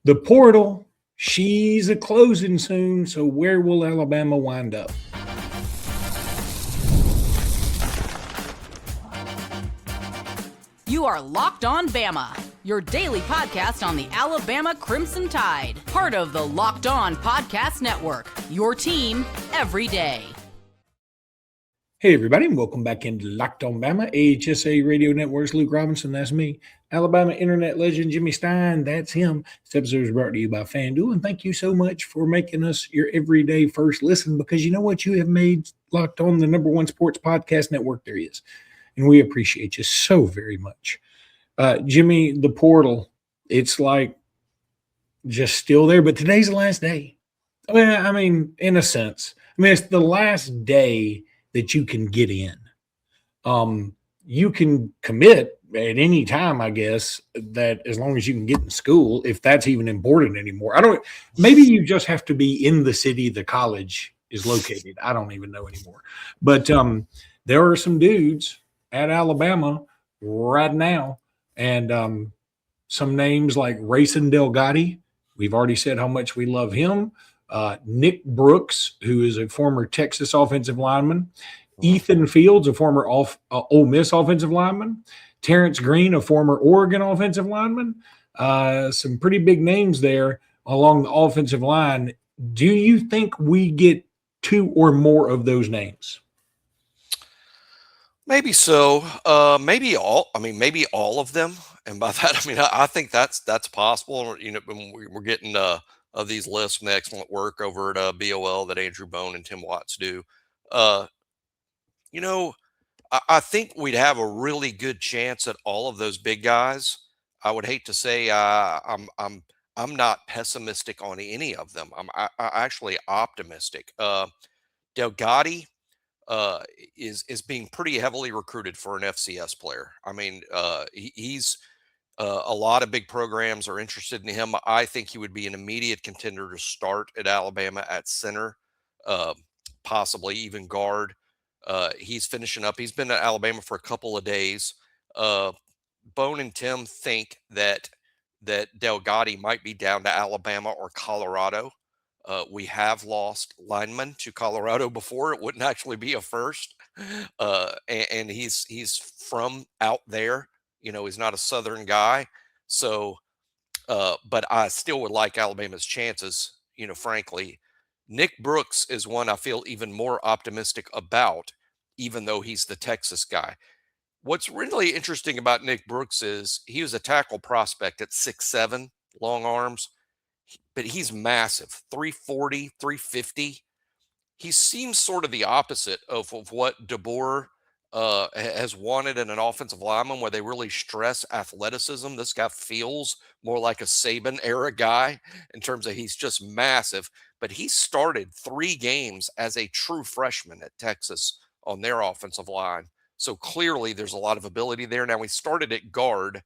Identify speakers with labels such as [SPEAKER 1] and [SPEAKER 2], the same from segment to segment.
[SPEAKER 1] The portal, she's a closing soon. So where will Alabama wind up?
[SPEAKER 2] You are Locked On Bama, your daily podcast on the Alabama Crimson Tide. Part of the Locked On Podcast Network, your team every day.
[SPEAKER 1] Hey, everybody, and welcome back into Locked On Bama, AHSA Radio Network's Luke Robinson, that's me. Alabama internet legend Jimmy Stein, that's him. This episode is brought to you by FanDuel, and thank you so much for making us your everyday first listen, because you know what? You have made Locked On the number one sports podcast network there is, and we appreciate you so very much. Jimmy, the portal, it's like just still there, but today's the last day. Well, I mean, in a sense. I mean, it's the last day that you can get in. You can commit at any time, I guess, that as long as you can get in school, if that's even important anymore. Maybe you just have to be in the city the college is located. I don't even know anymore. But there are some dudes at Alabama right now, and some names like Racing Delgatti. We've already said how much we love him. Nick Brooks, who is a former Texas offensive lineman. Ethan Fields, a former Ole Miss offensive lineman. Terence Green, a former Oregon offensive lineman. Some pretty big names there along the offensive line. Do you think we get two or more of those names?
[SPEAKER 3] Maybe so. Maybe all. I mean, maybe all of them. And by that, I mean I think that's possible. You know, when we're getting of these lists from the excellent work over at BOL that Andrew Bone and Tim Watts do. You know, I think we'd have a really good chance at all of those big guys. I would hate to say I'm not pessimistic on any of them. I'm actually optimistic. Delgatti is being pretty heavily recruited for an FCS player. I mean, he's a lot of big programs are interested in him. I think he would be an immediate contender to start at Alabama at center, possibly even guard. He's finishing up. He's been at Alabama for a couple of days. Bone and Tim think that Delgatti might be down to Alabama or Colorado. We have lost linemen to Colorado before. It wouldn't actually be a first. And he's from out there. You know, he's not a Southern guy. So, but I still would like Alabama's chances, you know, frankly. Nick Brooks is one I feel even more optimistic about, even though he's the Texas guy. What's really interesting about Nick Brooks is he was a tackle prospect at 6'7", long arms, but he's massive, 340, 350. He seems sort of the opposite of what DeBoer has wanted in an offensive lineman, where they really stress athleticism. This guy feels more like a Saban era guy in terms of he's just massive, but he started 3 games as a true freshman at Texas on their offensive line. So clearly there's a lot of ability there. Now, he started at guard.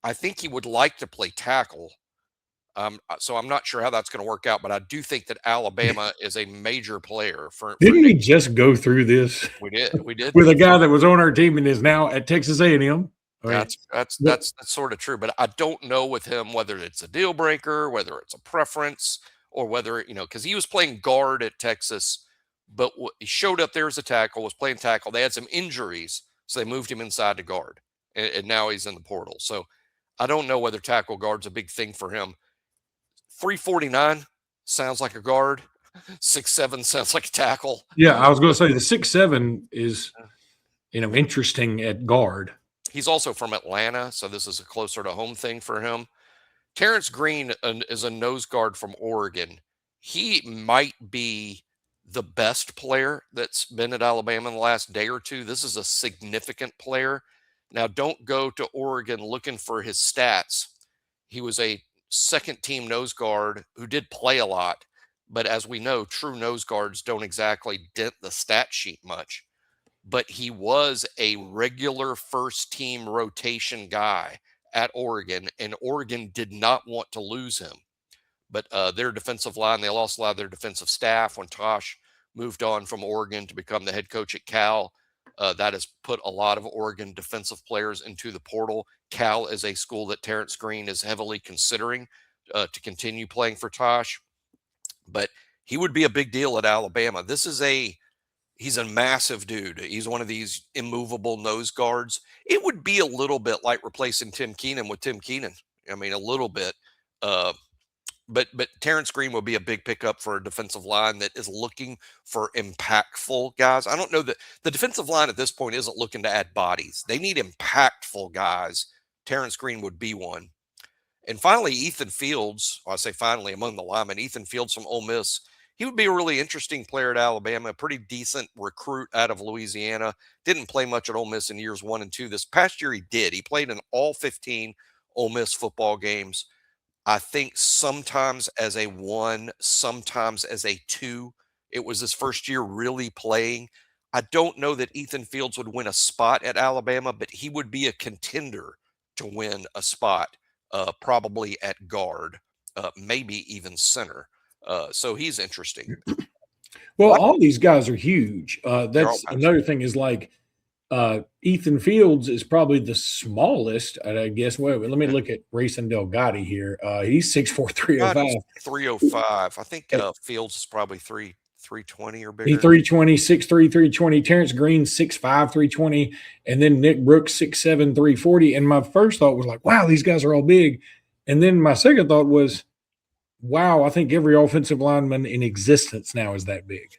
[SPEAKER 3] I think he would like to play tackle. So I'm not sure how that's going to work out, but I do think that Alabama is a major player for
[SPEAKER 1] Didn't we just go through this?
[SPEAKER 3] We did
[SPEAKER 1] with a guy that was on our team and is now at Texas A&M.
[SPEAKER 3] That's sort of true, but I don't know with him whether it's a deal breaker, whether it's a preference, or whether, you know, because he was playing guard at Texas, but he showed up there as a tackle, was playing tackle. They had some injuries, so they moved him inside to guard, and now he's in the portal. So I don't know whether tackle guard's a big thing for him. 349 sounds like a guard. 6'7" sounds like a tackle.
[SPEAKER 1] Yeah, I was going to say the 6'7" is, you know, interesting at guard.
[SPEAKER 3] He's also from Atlanta, so this is a closer to home thing for him. Terence Green is a nose guard from Oregon. He might be the best player that's been at Alabama in the last day or two. This is a significant player. Now, don't go to Oregon looking for his stats. He was a second-team nose guard who did play a lot, but as we know, true nose guards don't exactly dent the stat sheet much. But he was a regular first-team rotation guy at Oregon, and Oregon did not want to lose him. But their defensive line, they lost a lot of their defensive staff when Tosh moved on from Oregon to become the head coach at Cal. That has put a lot of Oregon defensive players into the portal. Cal is a school that Terence Green is heavily considering. to continue playing for Tosh, but he would be a big deal at Alabama. He's a massive dude. He's one of these immovable nose guards. It would be a little bit like replacing Tim Keenan with Tim Keenan. I mean, a little bit. But Terence Green will be a big pickup for a defensive line that is looking for impactful guys. I don't know that the defensive line at this point isn't looking to add bodies. They need impactful guys. Terence Green would be one. And finally, Ethan Fields, I say finally among the linemen, Ethan Fields from Ole Miss. He would be a really interesting player at Alabama, a pretty decent recruit out of Louisiana. Didn't play much at Ole Miss in years 1 and 2. This past year he did. He played in all 15 Ole Miss football games. I think sometimes as a 1, sometimes as a 2. It was his first year really playing. I don't know that Ethan Fields would win a spot at Alabama, but he would be a contender to win a spot, probably at guard, maybe even center. So he's interesting.
[SPEAKER 1] Well, all these guys are huge. That's another thing is like Ethan Fields is probably the smallest, I guess. Wait, let me look at Racing Delgatti here. He's 6'4", 305.
[SPEAKER 3] 305. I think Fields is probably 320 or bigger.
[SPEAKER 1] He 320, 6'3", 320. Terence Green 6'5", 320, and then Nick Brooks 6'7", 340. And my first thought was like, wow, these guys are all big. And then my second thought was, wow, I think every offensive lineman in existence now is that big.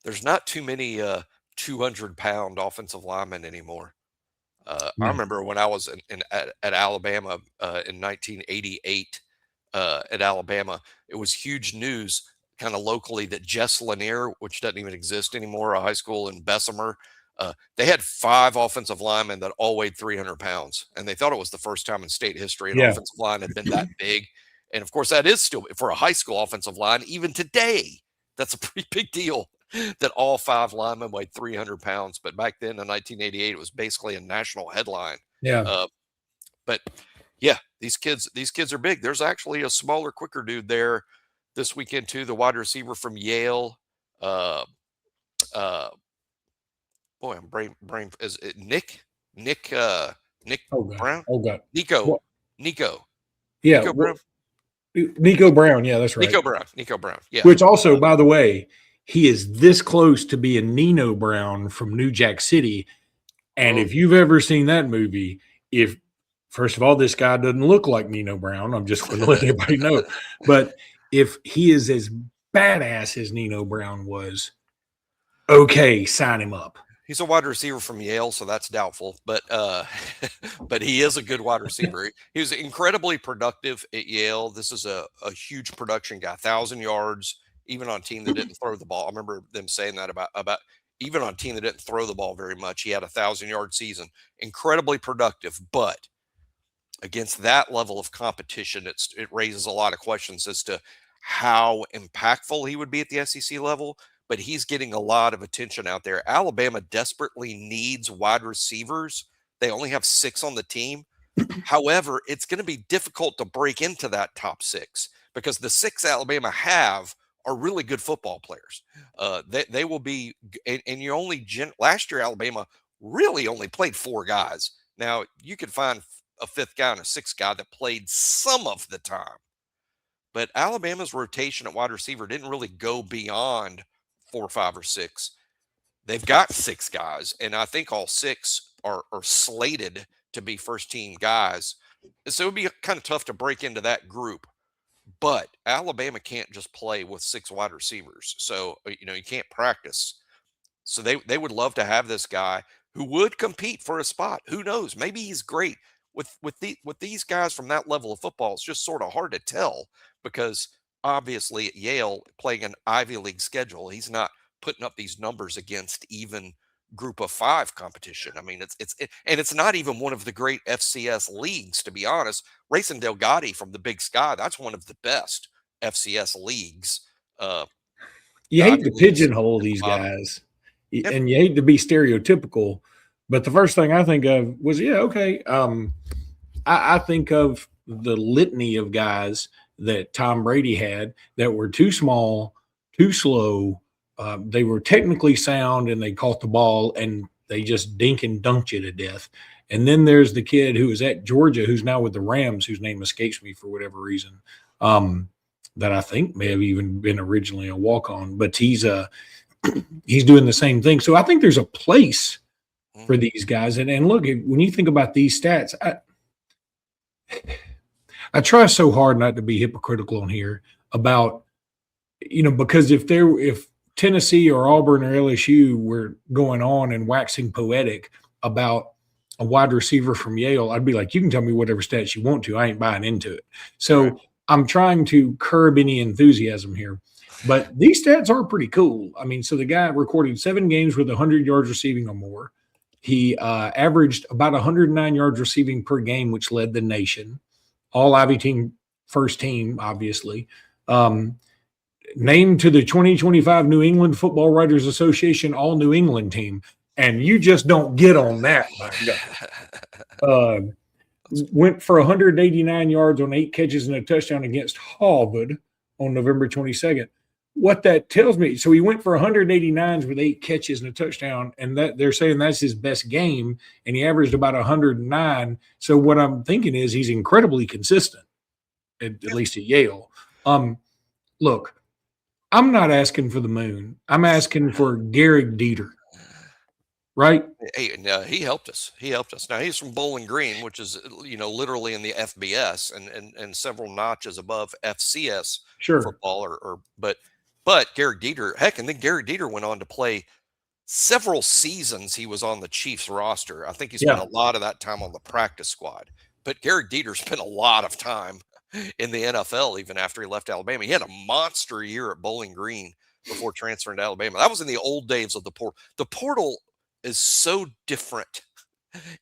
[SPEAKER 3] There's not too many 200-pound offensive linemen anymore. I remember when I was at Alabama in 1988 at Alabama, it was huge news kind of locally that Jess Lanier, which doesn't even exist anymore, a high school in Bessemer, they had 5 offensive linemen that all weighed 300 pounds. And they thought it was the first time in state history an offensive line had been that big. And of course, that is still for a high school offensive line. Even today, that's a pretty big deal that all 5 linemen weighed 300 pounds. But back then in 1988, it was basically a national headline.
[SPEAKER 1] Yeah.
[SPEAKER 3] But yeah, these kids are big. There's actually a smaller, quicker dude there this weekend too. The wide receiver from Yale. Boy, I'm brain. Is it Nick Brown?
[SPEAKER 1] Oh God.
[SPEAKER 3] Nico.
[SPEAKER 1] Yeah.
[SPEAKER 3] Nico Brown.
[SPEAKER 1] Nico Brown. Yeah, that's right.
[SPEAKER 3] Nico Brown. Yeah.
[SPEAKER 1] Which also, by the way, he is this close to being Nino Brown from New Jack City. And if you've ever seen that movie, first of all, this guy doesn't look like Nino Brown. I'm just going to let everybody know. But if he is as badass as Nino Brown was, okay, sign him up.
[SPEAKER 3] He's a wide receiver from Yale, so that's doubtful. But but he is a good wide receiver. He was incredibly productive at Yale. This is a huge production guy, 1,000 yards, even on a team that didn't throw the ball. I remember them saying that about even on a team that didn't throw the ball very much. He had a 1,000-yard season. Incredibly productive, but against that level of competition, it raises a lot of questions as to how impactful he would be at the SEC level. But he's getting a lot of attention out there. Alabama desperately needs wide receivers. They only have 6 on the team. However, it's going to be difficult to break into that top 6 because the 6 Alabama have are really good football players. They will be, and you only last year Alabama really only played 4 guys. Now you could find a 5th guy and a 6th guy that played some of the time, but Alabama's rotation at wide receiver didn't really go beyond 4, 5, or 6. They've got 6 guys, and I think all 6 are slated to be first-team guys. So it would be kind of tough to break into that group. But Alabama can't just play with 6 wide receivers. So, you can't practice. So they would love to have this guy who would compete for a spot. Who knows? Maybe he's great. With these guys from that level of football, it's just sort of hard to tell because obviously at Yale playing an Ivy League schedule, he's not putting up these numbers against even group of 5 competition. I mean, it's not even one of the great FCS leagues, to be honest. Racing Delgatti from the Big Sky, that's one of the best FCS leagues.
[SPEAKER 1] You hate to pigeonhole these guys, and you hate to be stereotypical, but the first thing I think of was, I think of the litany of guys that Tom Brady had that were too small, too slow. They were technically sound and they caught the ball and they just dink and dunked you to death. And then there's the kid who was at Georgia, who's now with the Rams, whose name escapes me for whatever reason, that I think may have even been originally a walk-on, but he's doing the same thing. So I think there's a place for these guys. And look, when you think about these stats, I try so hard not to be hypocritical on here about, because if Tennessee or Auburn or LSU were going on and waxing poetic about a wide receiver from Yale, I'd be like, you can tell me whatever stats you want to. I ain't buying into it. So right. I'm trying to curb any enthusiasm here. But these stats are pretty cool. I mean, so the guy recorded 7 games with 100 yards receiving or more. He averaged about 109 yards receiving per game, which led the nation. All Ivy team, first team, obviously. Named to the 2025 New England Football Writers Association All New England team. And you just don't get on that, my God. Went for 189 yards on 8 catches and a touchdown against Harvard on November 22nd. What that tells me, so he went for 189s with 8 catches and a touchdown, and that they're saying that's his best game, and he averaged about 109. So what I'm thinking is he's incredibly consistent, at least at Yale. Look, I'm not asking for the moon. I'm asking for Garrick Dieter, right?
[SPEAKER 3] Hey, he helped us. Now he's from Bowling Green, which is literally in the FBS and several notches above FCS football. But Garrick Dieter, heck, and then Garrick Dieter went on to play several seasons. He was on the Chiefs roster. I think he spent a lot of that time on the practice squad. But Garrick Dieter spent a lot of time in the NFL even after he left Alabama. He had a monster year at Bowling Green before transferring to Alabama. That was in the old days of the portal. The portal is so different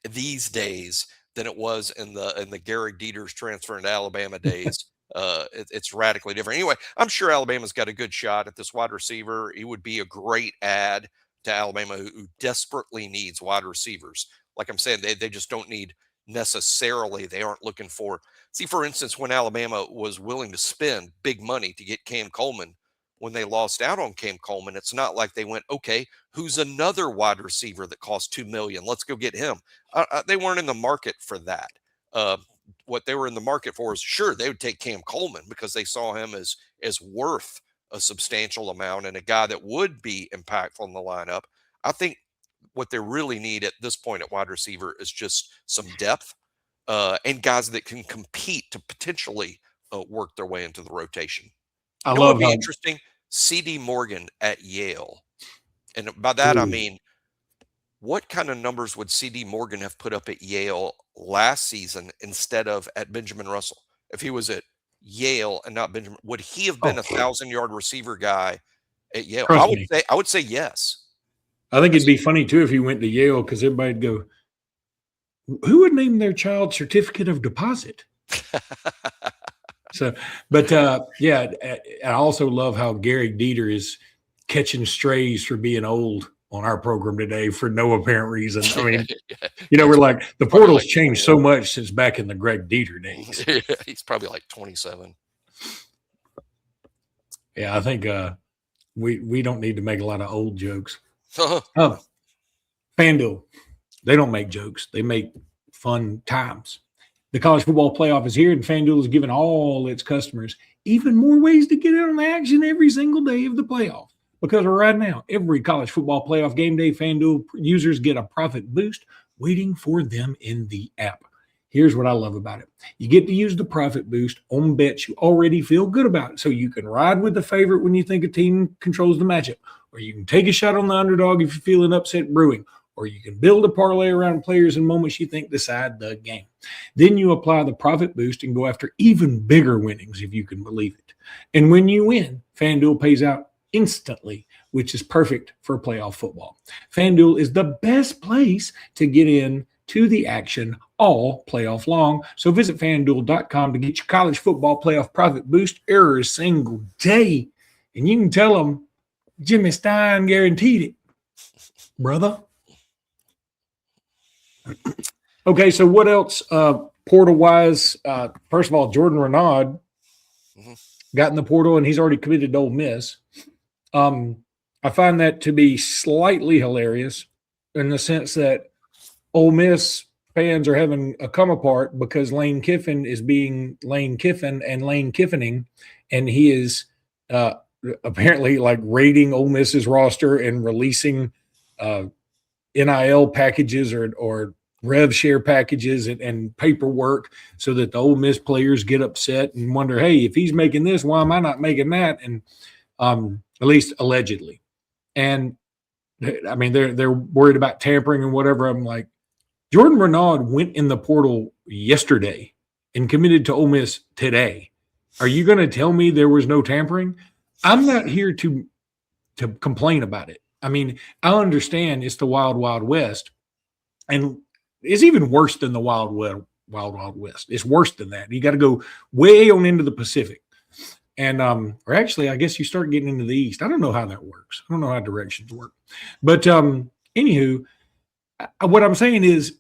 [SPEAKER 3] these days than it was in the Garrick Dieter's transfer into Alabama days. It's radically different. Anyway, I'm sure Alabama's got a good shot at this wide receiver. He would be a great add to Alabama, who desperately needs wide receivers. Like I'm saying, they just don't need necessarily. They aren't looking for. See, for instance, when Alabama was willing to spend big money to get Cam Coleman, when they lost out on Cam Coleman, it's not like they went, okay, who's another wide receiver that costs $2 million? Let's go get him. They weren't in the market for that. What they were in the market for is, sure, they would take Cam Coleman because they saw him as worth a substantial amount and a guy that would be impactful in the lineup. I think what they really need at this point at wide receiver is just some depth and guys that can compete to potentially work their way into the rotation.
[SPEAKER 1] I love
[SPEAKER 3] it would be interesting. C.D. Morgan at Yale. And by that, I mean, what kind of numbers would C.D. Morgan have put up at Yale last season instead of at Benjamin Russell? If he was at Yale and not Benjamin, would he have been a 1,000-yard receiver guy at Yale? I would say yes.
[SPEAKER 1] I think it'd be funny too if he went to Yale, because everybody'd go, who would name their child certificate of deposit? So, but I also love how Garrick Dieter is catching strays for being old on our program today for no apparent reason. I mean, we're like, the portal's changed so much since back in the Greg Dieter days.
[SPEAKER 3] He's probably like 27.
[SPEAKER 1] Yeah, I think we don't need to make a lot of old jokes. FanDuel, they don't make jokes. They make fun times. The college football playoff is here, and FanDuel is giving all its customers even more ways to get in on the action every single day of the playoff. Because right now, every college football playoff game day, FanDuel users get a profit boost waiting for them in the app. Here's what I love about it. You get to use the profit boost on bets you already feel good about. So you can ride with the favorite when you think a team controls the matchup, or you can take a shot on the underdog if you're feeling upset brewing, or you can build a parlay around players and moments you think decide the game. Then you apply the profit boost and go after even bigger winnings, if you can believe it. And when you win, FanDuel pays out instantly, which is perfect for playoff football. FanDuel is the best place to get in to the action all playoff long. So visit FanDuel.com to get your college football playoff profit boost every single day. And you can tell them Jimmy Stein guaranteed it, brother. Okay, so what else portal-wise? First of all, Jordan Renaud got in the portal, and he's already committed to Ole Miss. I find that to be slightly hilarious in the sense that Ole Miss fans are having a come apart because Lane Kiffin is being Lane Kiffin and Lane Kiffining, and he is apparently like raiding Ole Miss's roster and releasing NIL packages or rev share packages and paperwork so that the Ole Miss players get upset and wonder, hey, if he's making this, why am I not making that? And at least allegedly. And I mean, they're worried about tampering and whatever. I'm like, Jordan Renaud went in the portal yesterday and committed to Ole Miss today. Are you going to tell me there was no tampering? I'm not here to complain about it. I mean, I understand it's the wild, wild west, and it's even worse than the wild, wild, wild west. It's worse than that. You got to go way on into the Pacific. And or actually, I guess you start getting into the East. I don't know how that works. I don't know how directions work. But anywho, what I'm saying is,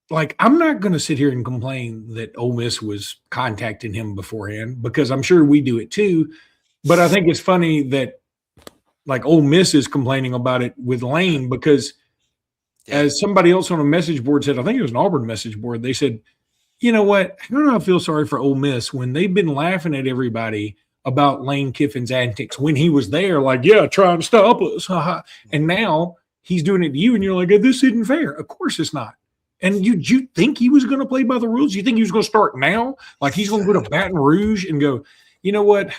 [SPEAKER 1] like, I'm not going to sit here and complain that Ole Miss was contacting him beforehand, because I'm sure we do it too. But I think it's funny that, like, Ole Miss is complaining about it with Lane, because as somebody else on a message board said, I think it was an Auburn message board, they said, you know what? I don't know. I feel sorry for Ole Miss when they've been laughing at everybody about Lane Kiffin's antics when he was there, like, yeah, try and stop us. And now he's doing it to you, and you're like, this isn't fair. Of course it's not. And you think he was going to play by the rules? You think he was going to start now? Like, he's going to go to Baton Rouge and go, you know what?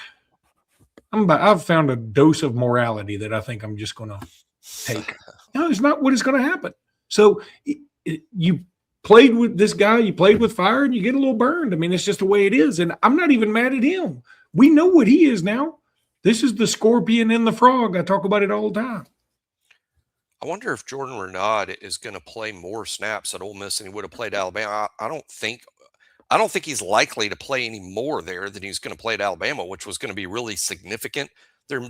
[SPEAKER 1] I've found a dose of morality that I think I'm just going to take. No, it's not what is going to happen. So you played with this guy, you played with fire, and you get a little burned. I mean, it's just the way it is. And I'm not even mad at him. We know what he is now. This is the scorpion and the frog. I talk about it all the time.
[SPEAKER 3] I wonder if Jordan Renaud is going to play more snaps at Ole Miss than he would have played at Alabama. I don't think he's likely to play any more there than he's going to play at Alabama, which was going to be really significant there.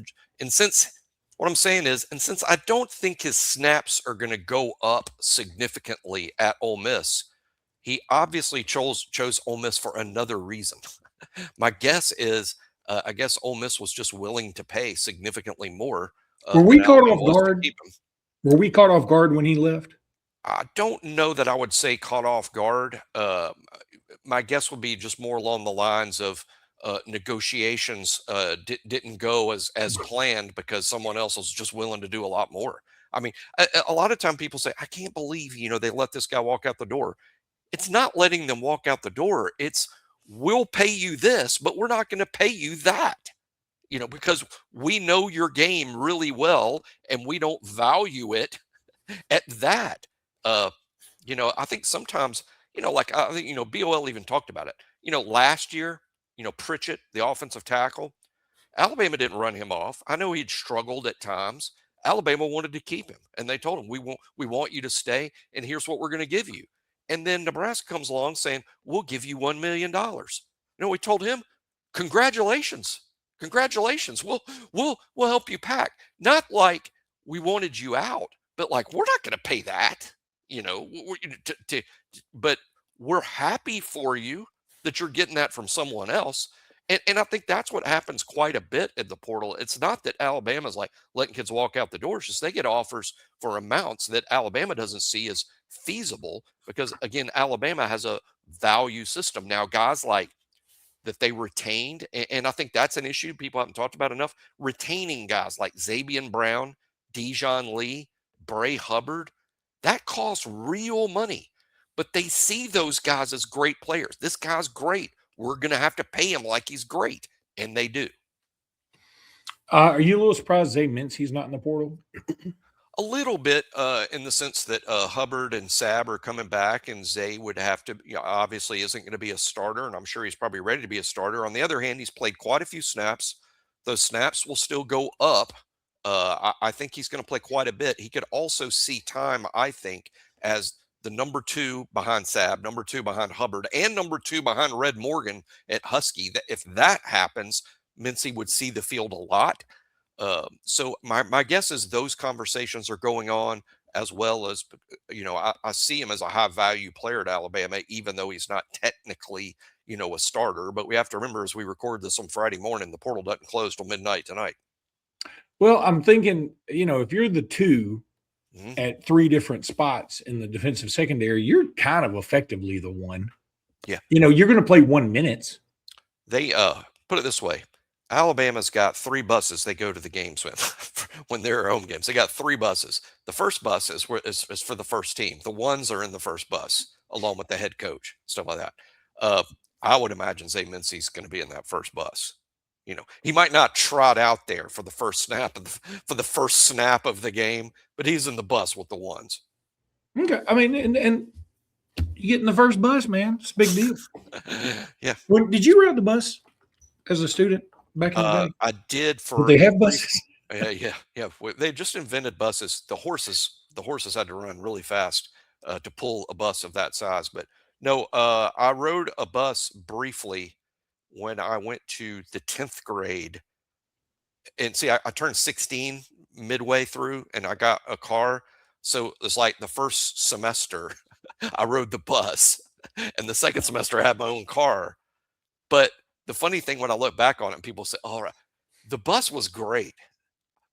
[SPEAKER 3] And since what I'm saying is, and since I don't think his snaps are going to go up significantly at Ole Miss, he obviously chose Ole Miss for another reason. My guess is, I guess Ole Miss was just willing to pay significantly more.
[SPEAKER 1] Were we caught off guard? Were we caught off guard when he left?
[SPEAKER 3] I don't know that I would say caught off guard. My guess would be just more along the lines of negotiations didn't go as planned because someone else was just willing to do a lot more. I mean, a lot of time people say, I can't believe, they let this guy walk out the door. It's not letting them walk out the door. It's, we'll pay you this, but we're not going to pay you that, because we know your game really well and we don't value it at that. I think sometimes, like I think, BOL even talked about it. Last year, Pritchett, the offensive tackle, Alabama didn't run him off. I know he'd struggled at times. Alabama wanted to keep him, and they told him, we want you to stay, and here's what we're going to give you. And then Nebraska comes along saying, we'll give you $1 million. We told him, congratulations. We'll help you pack. Not like we wanted you out, but like, we're not going to pay that, but we're happy for you that you're getting that from someone else. And I think that's what happens quite a bit at the portal. It's not that Alabama's like letting kids walk out the door. It's just they get offers for amounts that Alabama doesn't see as feasible because, again, Alabama has a value system. Now, guys like that they retained, and I think that's an issue people haven't talked about enough, retaining guys like Zabian Brown, Dijon Lee, Bray Hubbard, that costs real money. But they see those guys as great players. This guy's great. We're going to have to pay him like he's great. And they do.
[SPEAKER 1] Are you a little surprised Zay Mincy's not in the portal?
[SPEAKER 3] A little bit in the sense that Hubbard and Sab are coming back, and Zay would have to, obviously isn't going to be a starter, and I'm sure he's probably ready to be a starter. On the other hand, he's played quite a few snaps. Those snaps will still go up. I think he's going to play quite a bit. He could also see time, I think, as the number 2 behind Sab, number 2 behind Hubbard, and number 2 behind Red Morgan at Husky. That if that happens, Mincy would see the field a lot. So my guess is those conversations are going on, as well as, I see him as a high value player at Alabama, even though he's not technically, a starter. But we have to remember, as we record this on Friday morning, the portal doesn't close till midnight tonight.
[SPEAKER 1] Well, I'm thinking, if you're the 2 at 3 different spots in the defensive secondary, you're kind of effectively the one.
[SPEAKER 3] Yeah.
[SPEAKER 1] You're going to play 1 minute.
[SPEAKER 3] They put it this way. Alabama's got 3 buses they go to the games with when they're home games. They got 3 buses. The first bus is for the first team. The ones are in the first bus along with the head coach, stuff like that. I would imagine Zay Mincy's going to be in that first bus. He might not trot out there for the first snap of the game, but he's in the bus with the ones.
[SPEAKER 1] Okay, I mean, and you get in the first bus, man. It's a big deal.
[SPEAKER 3] Yeah.
[SPEAKER 1] Did you ride the bus as a student back in the day?
[SPEAKER 3] I did.
[SPEAKER 1] Did they have buses?
[SPEAKER 3] Yeah. They just invented buses. The horses had to run really fast to pull a bus of that size. But no, I rode a bus briefly when I went to the 10th grade. And see, I turned 16 midway through and I got a car. So it's like the first semester I rode the bus and the second semester I had my own car. But the funny thing when I look back on it, people say, all right, the bus was great.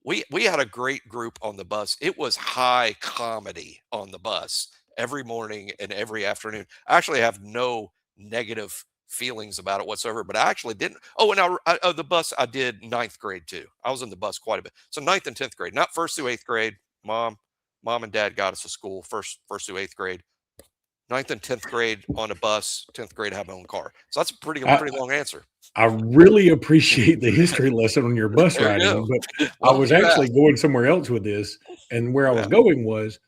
[SPEAKER 3] We had a great group on the bus. It was high comedy on the bus every morning and every afternoon. I actually have no negative feelings about it whatsoever, but I actually didn't. Oh, and the bus, I did 9th grade too. I was in the bus quite a bit. So 9th and 10th grade, not 1st through 8th grade. Mom and dad got us to school first through 8th grade. 9th and 10th grade on a bus, 10th grade I have my own car. So that's a pretty long answer.
[SPEAKER 1] I really appreciate the history lesson on your bus riding, but I was actually going somewhere else with this. And where I was going was,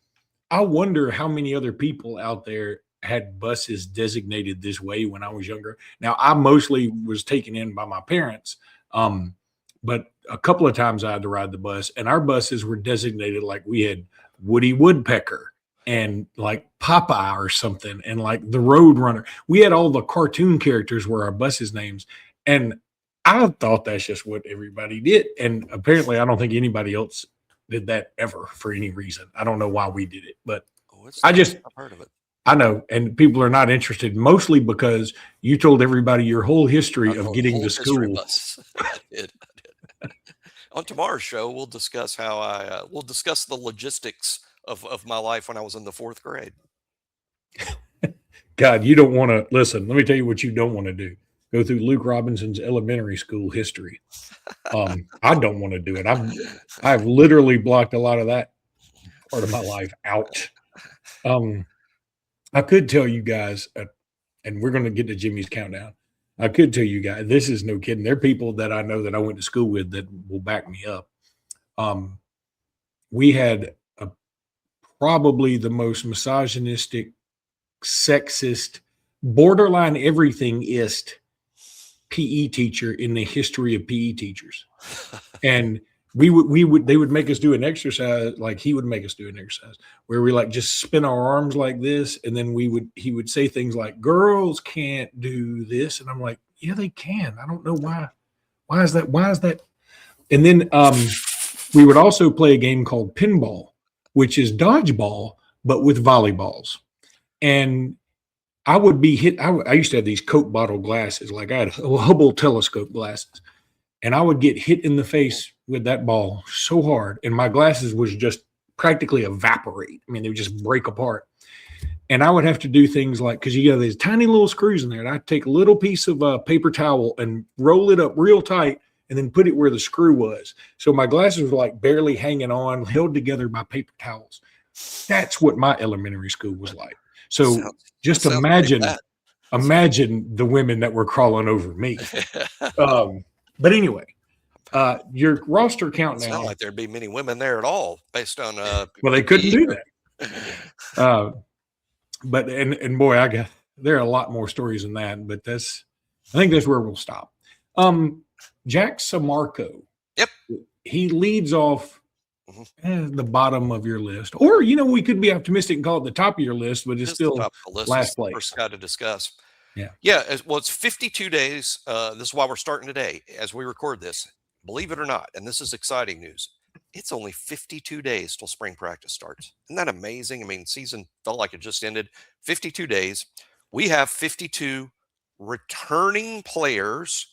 [SPEAKER 1] I wonder how many other people out there had buses designated this way when I was younger. Now, I mostly was taken in by my parents, but a couple of times I had to ride the bus, and our buses were designated like we had Woody Woodpecker and like Popeye or something, and like the Road Runner. We had all the cartoon characters were our buses' names, and I thought that's just what everybody did. And apparently, I don't think anybody else did that ever for any reason. I don't know why we did it, but I've
[SPEAKER 3] heard of it.
[SPEAKER 1] I know, and people are not interested, mostly because you told everybody your whole history of getting to school.
[SPEAKER 3] I did. On tomorrow's show, we'll discuss we'll discuss the logistics of my life when I was in the 4th grade.
[SPEAKER 1] God, you don't want to listen. Let me tell you what you don't want to do. Go through Luke Robinson's elementary school history. I don't want to do it. I've literally blocked a lot of that part of my life out. I could tell you guys, and we're going to get to Jimmy's countdown. I could tell you guys, this is no kidding. There are people that I know that I went to school with that will back me up. We had probably the most misogynistic, sexist, borderline everything-ist PE teacher in the history of PE teachers. And they would make us do an exercise, like he would make us do an exercise where we like just spin our arms like this, and then he would say things like, girls can't do this, and I'm like, yeah, they can. I don't know why. Why is that? And then we would also play a game called pinball, which is dodgeball but with volleyballs. And I would be hit. I used to have these Coke bottle glasses, like I had Hubble telescope glasses, and I would get hit in the face with that ball so hard, and my glasses was just practically evaporate. I mean, they would just break apart. And I would have to do things like, because you got these tiny little screws in there, and I'd take a little piece of paper towel and roll it up real tight and then put it where the screw was. So my glasses were like barely hanging on, held together by paper towels. That's what my elementary school was like. So just imagine the women that were crawling over me. But anyway, your roster count now.
[SPEAKER 3] It's not like there'd be many women there at all, based on
[SPEAKER 1] well, they couldn't do that. But boy, there are a lot more stories than that. But I think that's where we'll stop. Jack Samarco.
[SPEAKER 3] Yep,
[SPEAKER 1] he leads off the bottom of your list, or we could be optimistic and call it the top of your list, but it's still top of the list. Last place.
[SPEAKER 3] First guy to discuss. Yeah. Well, it's 52 days. This is why we're starting today as we record this. Believe it or not, and this is exciting news. It's only 52 days till spring practice starts. Isn't that amazing? I mean, season felt like it just ended. 52 days. We have 52 returning players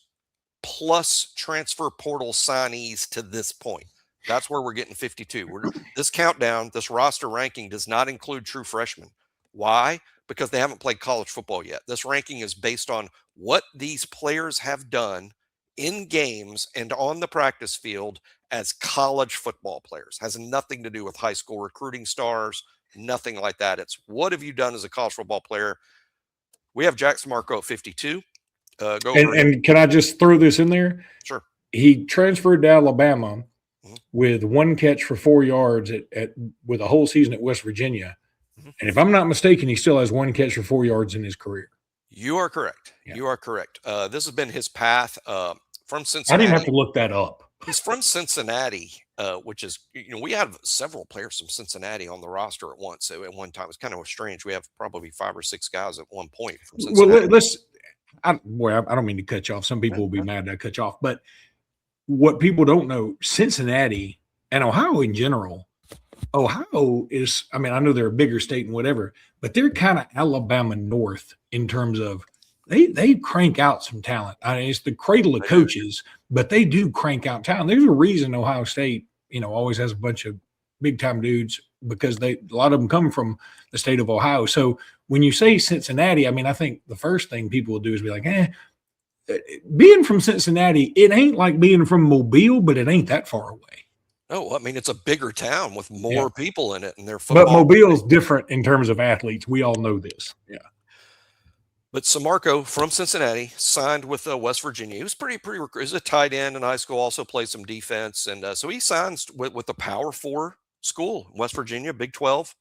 [SPEAKER 3] plus transfer portal signees to this point. That's where we're getting 52. This countdown, this roster ranking does not include true freshmen. Why? Because they haven't played college football yet. This ranking is based on what these players have done in games and on the practice field as college football players. Has nothing to do with high school recruiting stars, nothing like that. It's what have you done as a college football player? We have Jack Samarco at 52.
[SPEAKER 1] And can I just throw this in there?
[SPEAKER 3] Sure.
[SPEAKER 1] He transferred to Alabama with one catch for 4 yards with a whole season at West Virginia. And if I'm not mistaken, he still has one catch for 4 yards in his career.
[SPEAKER 3] You are correct. Yeah. You are correct. This has been his path from Cincinnati.
[SPEAKER 1] I didn't have to look that up.
[SPEAKER 3] He's from Cincinnati, which is, we have several players from Cincinnati on the roster at once. So at one time, it's kind of strange. We have probably 5 or 6 guys at one point from Cincinnati.
[SPEAKER 1] Well, I don't mean to cut you off. Some people will be mad that I cut you off. But what people don't know, Cincinnati and Ohio in general, Ohio is, I mean, I know they're a bigger state and whatever, but they're kind of Alabama North in terms of they crank out some talent. I mean, it's the cradle of coaches, but they do crank out talent. There's a reason Ohio State, always has a bunch of big time dudes because a lot of them come from the state of Ohio. So when you say Cincinnati, I mean, I think the first thing people will do is be like, being from Cincinnati, it ain't like being from Mobile, but it ain't that far away.
[SPEAKER 3] Oh, I mean, it's a bigger town with more people in it, and they're football.
[SPEAKER 1] But Mobile's different in terms of athletes. We all know this. Yeah.
[SPEAKER 3] But Samarco from Cincinnati signed with West Virginia. He was pretty. He's a tight end in high school. Also played some defense, and so he signs with the Power 4 school, West Virginia, Big 12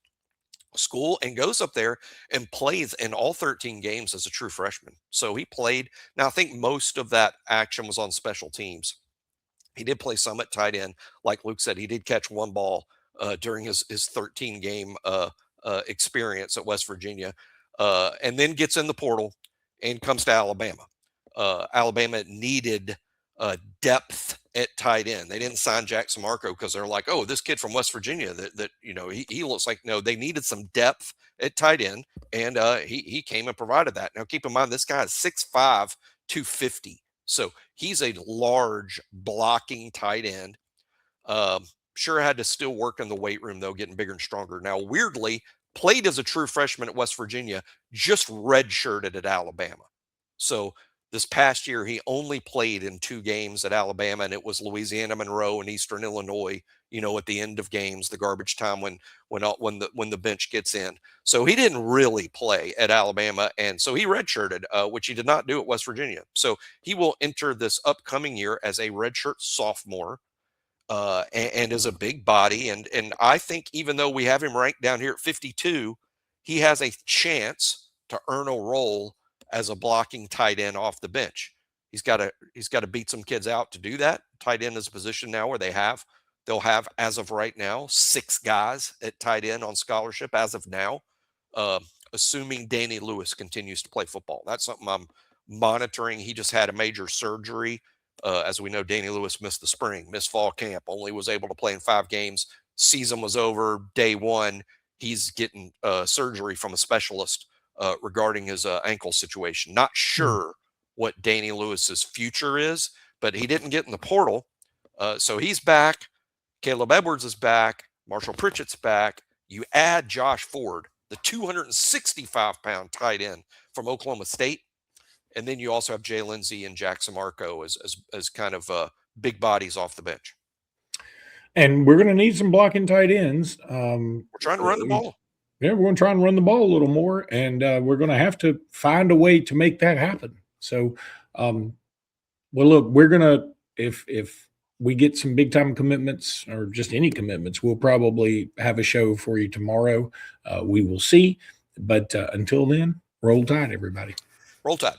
[SPEAKER 3] school, and goes up there and plays in all 13 games as a true freshman. So he played. Now I think most of that action was on special teams. He did play some at tight end. Like Luke said, he did catch one ball during his 13-game experience at West Virginia, and then gets in the portal and comes to Alabama. Alabama needed depth at tight end. They didn't sign Jack Samarco because they're like, oh, this kid from West Virginia that he looks like. No, they needed some depth at tight end, and he came and provided that. Now, keep in mind, this guy is 6'5", 250. So he's a large blocking tight end. Sure had to still work in the weight room, though, getting bigger and stronger. Now, weirdly, played as a true freshman at West Virginia, just redshirted at Alabama. So this past year, he only played in 2 games at Alabama, and it was Louisiana Monroe and Eastern Illinois, at the end of games, the garbage time when the bench gets in. So he didn't really play at Alabama, and so he redshirted, which he did not do at West Virginia. So he will enter this upcoming year as a redshirt sophomore, and is a big body. And I think even though we have him ranked down here at 52, he has a chance to earn a role as a blocking tight end off the bench. He's got to beat some kids out to do that. Tight end is a position now where they'll have, as of right now, 6 guys at tight end on scholarship as of now, assuming Danny Lewis continues to play football. That's something I'm monitoring. He just had a major surgery. As we know, Danny Lewis missed the spring, missed fall camp, only was able to play in 5 games. Season was over day 1. He's getting surgery from a specialist regarding his ankle situation. Not sure what Danny Lewis's future is, but he didn't get in the portal. So he's back. Caleb Edwards is back. Marshall Pritchett's back. You add Josh Ford, the 265-pound tight end from Oklahoma State. And then you also have Jay Lindsey and Jack Samarco as kind of big bodies off the bench.
[SPEAKER 1] And we're going to need some blocking tight ends.
[SPEAKER 3] We're trying to run the ball.
[SPEAKER 1] Yeah, we're going to try and run the ball a little more, and we're going to have to find a way to make that happen. So, well, look, we're going to, if we get some big-time commitments or just any commitments, we'll probably have a show for you tomorrow. We will see. But until then, roll tide, everybody.
[SPEAKER 3] Roll Tide.